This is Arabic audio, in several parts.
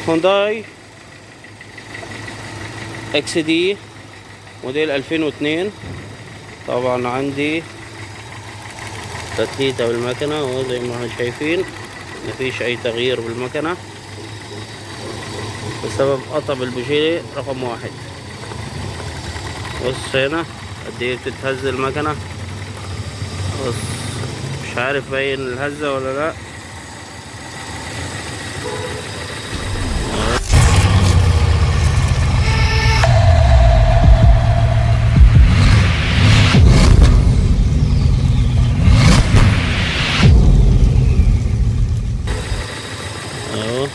هونداي اكس دي موديل 2002. طبعا عندي تثليثة بالمكنة اهو زي ما احنا شايفين، مفيش اي تغيير بالمكنة بسبب قطع البوجيه رقم 1. بص هنا قد ايه بتتهز المكنة، بص مش عارف باين الهزة ولا لا. اهو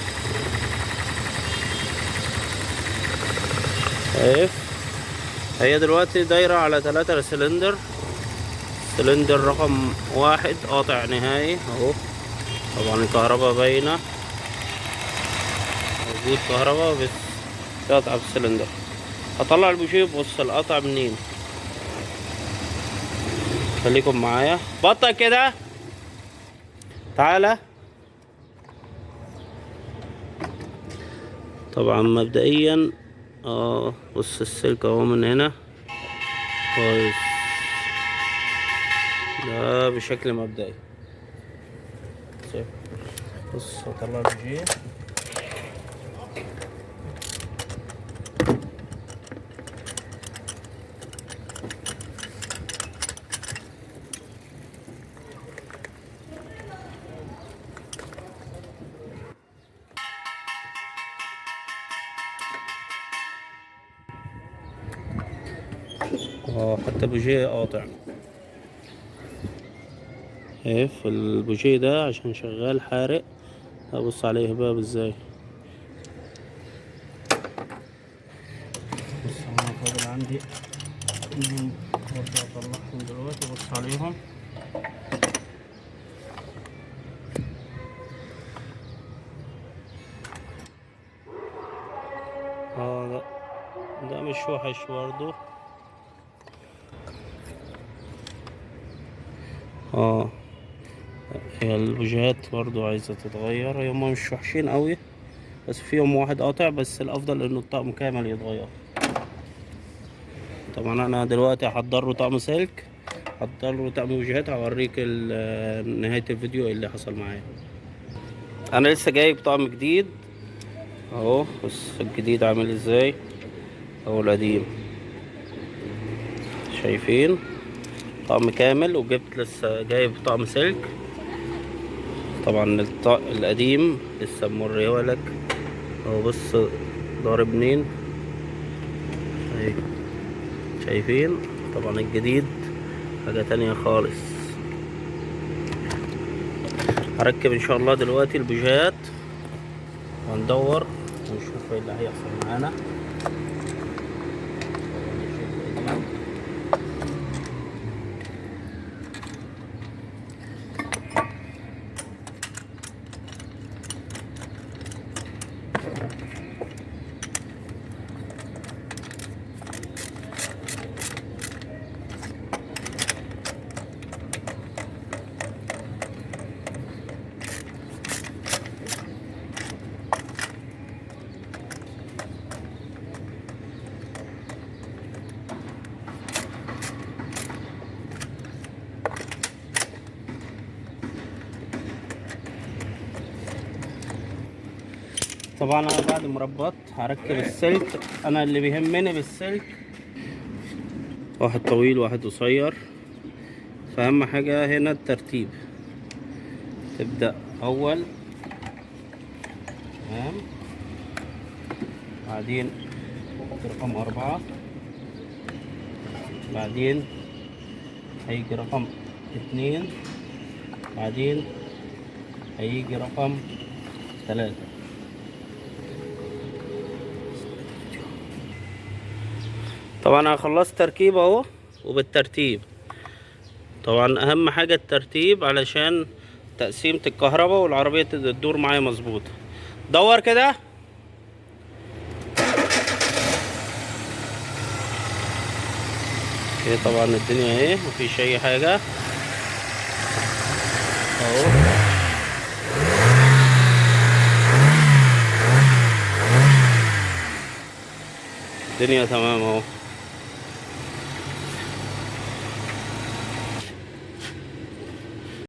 شايف، هي دلوقتي دايرة على 3 سلندر. سلندر رقم 1 قاطع نهائي اهو. طبعا الكهرباء باينة، موجود كهرباء بس قطع في السلندر. هطلع البوجيه، بص القطع منين. خليكم معايا، بطل كده تعالى. طبعا مبدئيا بص السلك اهو من هنا كويس، ده بشكل مبدئي. بص هطلع البوجيه، حتى البوجيه قاطع. شايف البوجيه ده عشان شغال حارق. ابص عليه باب ازاي. بص انا فاضل عندي برضه اطلعهم دلوقتي، بص عليهم. لا ده مش وحش برضه. هي البوجيهات برضو عايزة تتغير، هما مش وحشين قوي بس فيهم واحد قاطع، بس الافضل انه الطقم كامل يتغير. طبعا انا دلوقتي هحضر له طقم سلك، هحضر له طقم بوجيهات، هوريك نهاية الفيديو اللي حصل معايا. انا لسه جايب طقم جديد اهو، بص الجديد عامل ازاي اهو، القديم شايفين طقم كامل، وجبت لسه جايب طقم سلك. طبعا القديم لسه موريهولك اهو، بص ضارب منين اهي، شايفين. طبعا الجديد حاجة تانية خالص. هركب ان شاء الله دلوقتي البوجيهات وندور ونشوف ايه اللي هيحصل معانا. طبعا انا بعد ما ربطت هركب السلك. انا اللي بيهمني بالسلك واحد طويل واحد قصير، فاهم حاجة هنا الترتيب. تبدأ اول تمام، بعدين رقم 4، بعدين هيجي رقم 2، بعدين هيجي رقم 3. طبعا انا خلصت تركيب اهو وبالترتيب. طبعا اهم حاجة الترتيب علشان تقسيمة الكهرباء والعربية تدور معايا مظبوط. دور كده. طبعا الدنيا اهي مفيش اي حاجة اهو. الدنيا تمام اهو.